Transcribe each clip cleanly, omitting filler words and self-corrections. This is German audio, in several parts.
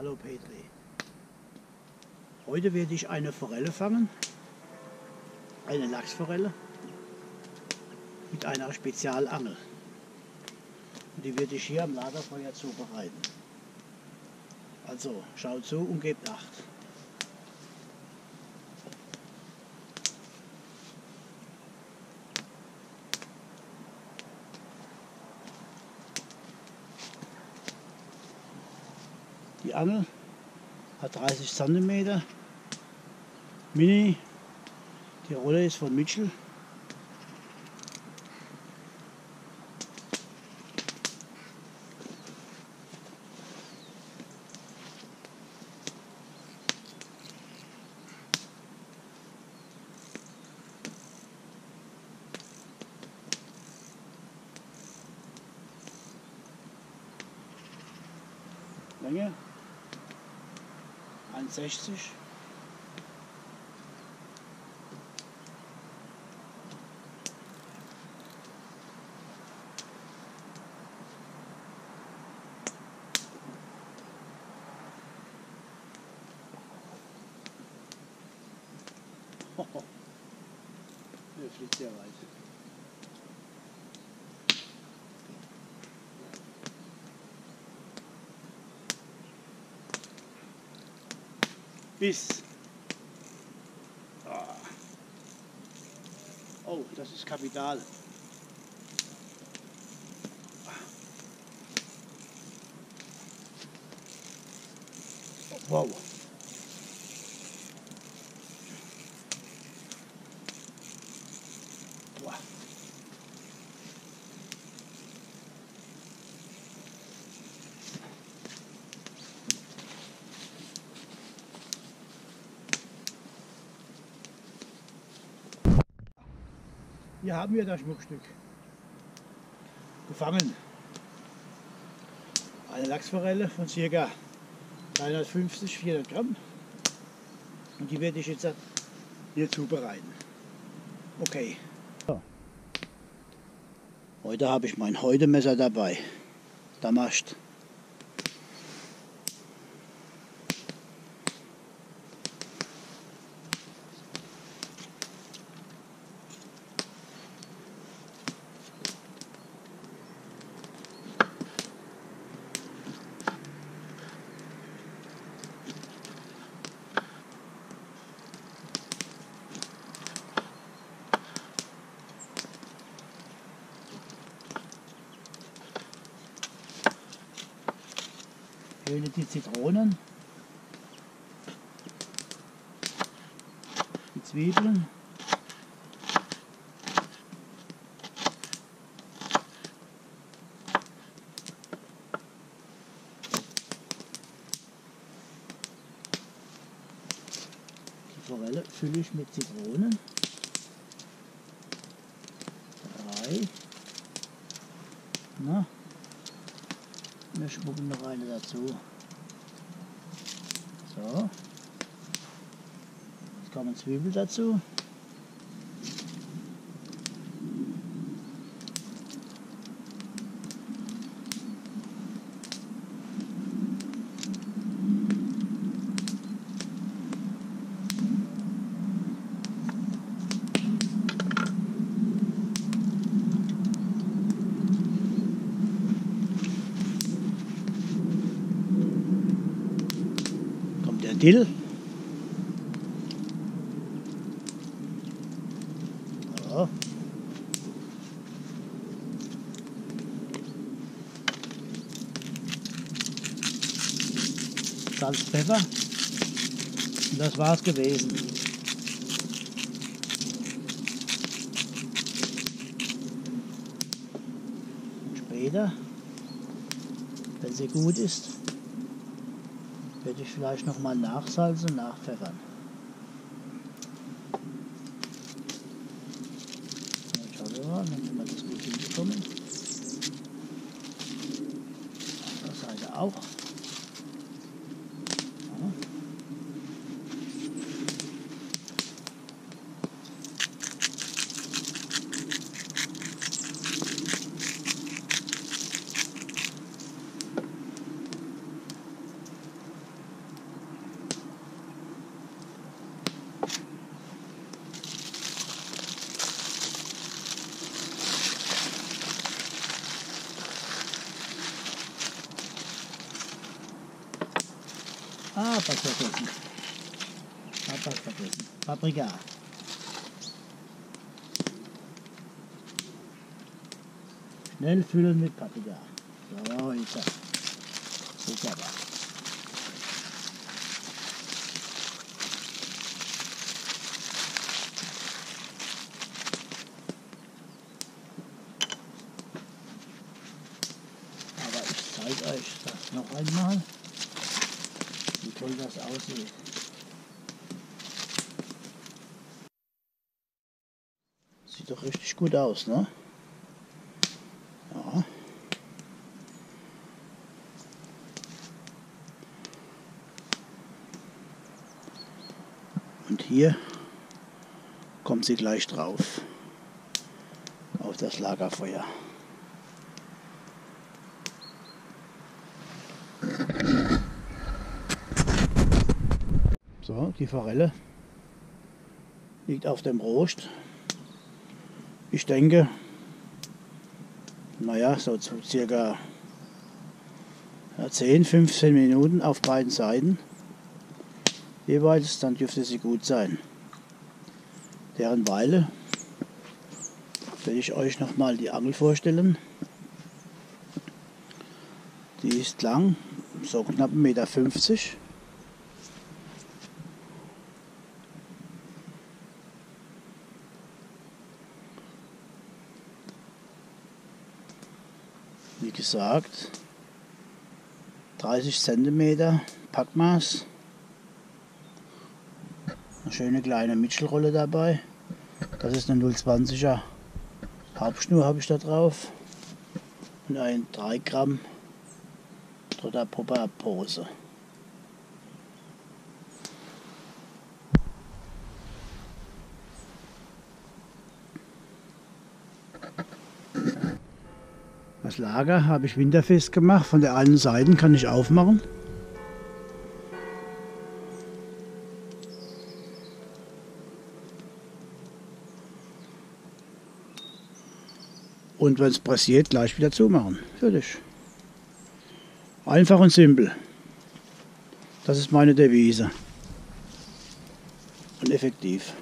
Hallo Petri. Heute werde ich eine Forelle fangen, eine Lachsforelle mit einer Spezialangel. Und die werde ich hier am Lagerfeuer zubereiten. Also schaut zu und gebt Acht. Die Angel hat 30 cm, Mini, die Rolle ist von Mitchell. Länge 1,60. Der fliegt sehr weit. Biss. Oh, das ist kapital. Wow. Wow. Hier haben wir das Schmuckstück gefangen. Eine Lachsforelle von ca. 350-400 Gramm. Und die werde ich jetzt hier zubereiten. Okay. So. Heute habe ich mein Häutemesser dabei. Damast. Schöne die Zitronen, die Zwiebeln, die Forelle fülle ich mit Zitronen, 3, na, wir schmuggeln noch eine dazu. So, jetzt kommen Zwiebeln dazu. Dill. So. Salz, Pfeffer. Und das war's gewesen. Und später, wenn sie gut ist, werde ich vielleicht noch mal nachsalzen, nachpfeffern. Schauen wir mal, wenn wir das gut hinbekommen. Auf der Seite auch. Ja. Ah, was vergessen. Hab was vergessen. Paprika. Schnell füllen mit Paprika. So, jetzt. Super. Aber ich zeige euch das noch einmal, wie toll das aussieht. Sieht doch richtig gut aus, ne? Ja. Und hier kommt sie gleich drauf, auf das Lagerfeuer. So, die Forelle liegt auf dem Rost. Ich denke, naja, so zu circa 10, 15 Minuten auf beiden Seiten jeweils, dann dürfte sie gut sein. Deren Weile werde ich euch nochmal die Angel vorstellen. Die ist lang, so knapp 1,50 Meter. Wie gesagt, 30 cm Packmaß. Eine schöne kleine Mittelrolle dabei. Das ist eine 0,20er Hauptschnur habe ich da drauf. Und ein 3 Gramm Trotter-Popper Pose. Das Lager habe ich winterfest gemacht. Von der einen Seite kann ich aufmachen. Und wenn es pressiert, gleich wieder zumachen. Fertig. Einfach und simpel. Das ist meine Devise. Und effektiv.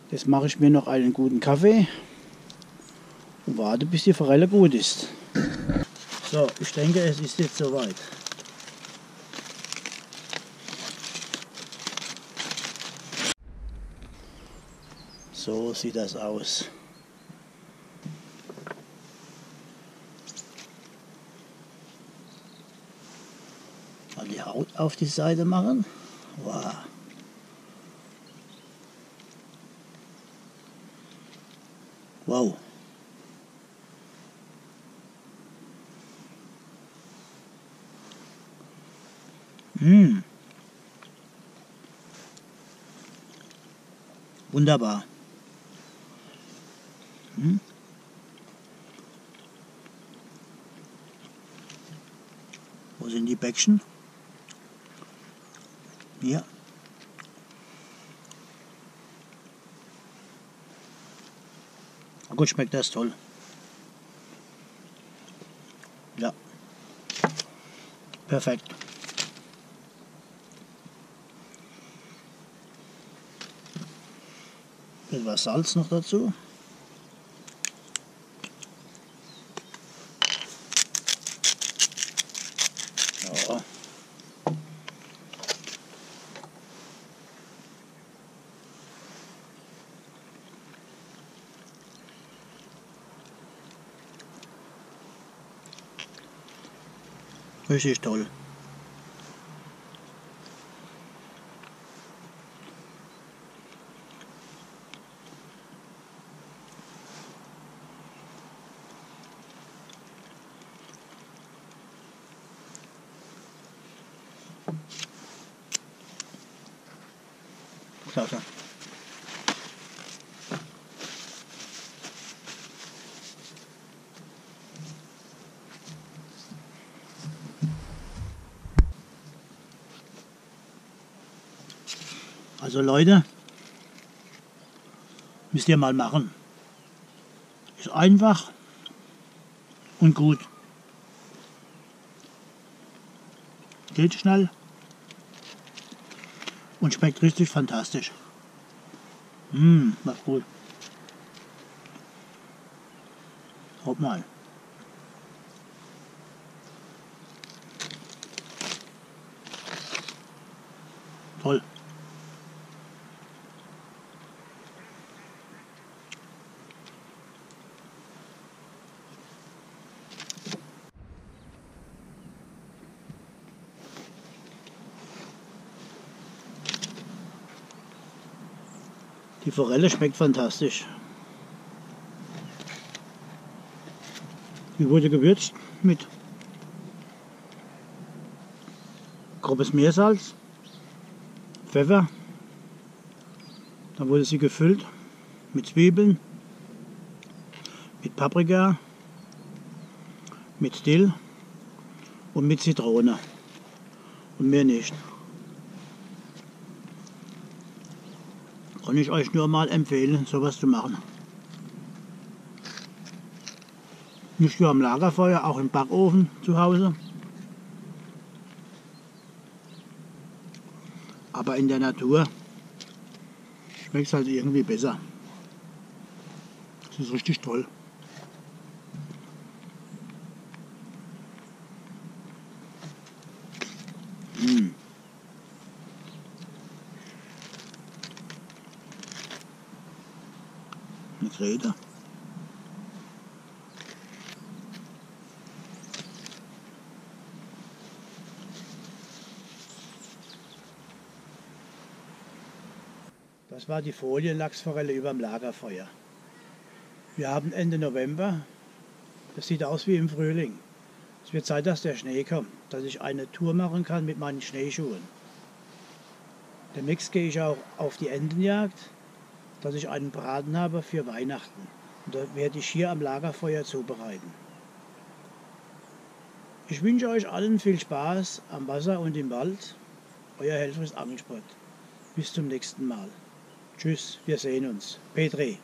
Jetzt mache ich mir noch einen guten Kaffee und warte, bis die Forelle gut ist. So, ich denke, es ist jetzt soweit. So sieht das aus. Mal die Haut auf die Seite machen. Wow. Wow. Mmh. Wunderbar. Hm? Wo sind die Bäckchen? Hier. Gut, schmeckt das toll. Ja. Perfekt. Etwas Salz noch dazu. Ja. Richtig toll. Klasse. Also Leute, müsst ihr mal machen. Ist einfach und gut. Geht schnell und schmeckt richtig fantastisch. Was gut. Schaut mal. Toll. Die Forelle schmeckt fantastisch. Die wurde gewürzt mit grobes Meersalz, Pfeffer. Dann wurde sie gefüllt mit Zwiebeln, mit Paprika, mit Dill und mit Zitrone. Und mehr nicht. Kann ich euch nur mal empfehlen, sowas zu machen. Nicht nur am Lagerfeuer, auch im Backofen zu Hause. Aber in der Natur schmeckt es halt irgendwie besser. Das ist richtig toll. Eine Krete. Das war die Folienlachsforelle über dem Lagerfeuer. Wir haben Ende November. Das sieht aus wie im Frühling. Es wird Zeit, dass der Schnee kommt, dass ich eine Tour machen kann mit meinen Schneeschuhen. Demnächst gehe ich auch auf die Entenjagd, dass ich einen Braten habe für Weihnachten. Und da werde ich hier am Lagerfeuer zubereiten. Ich wünsche euch allen viel Spaß am Wasser und im Wald. Euer Helferis Angelsport. Bis zum nächsten Mal. Tschüss, wir sehen uns. Petri.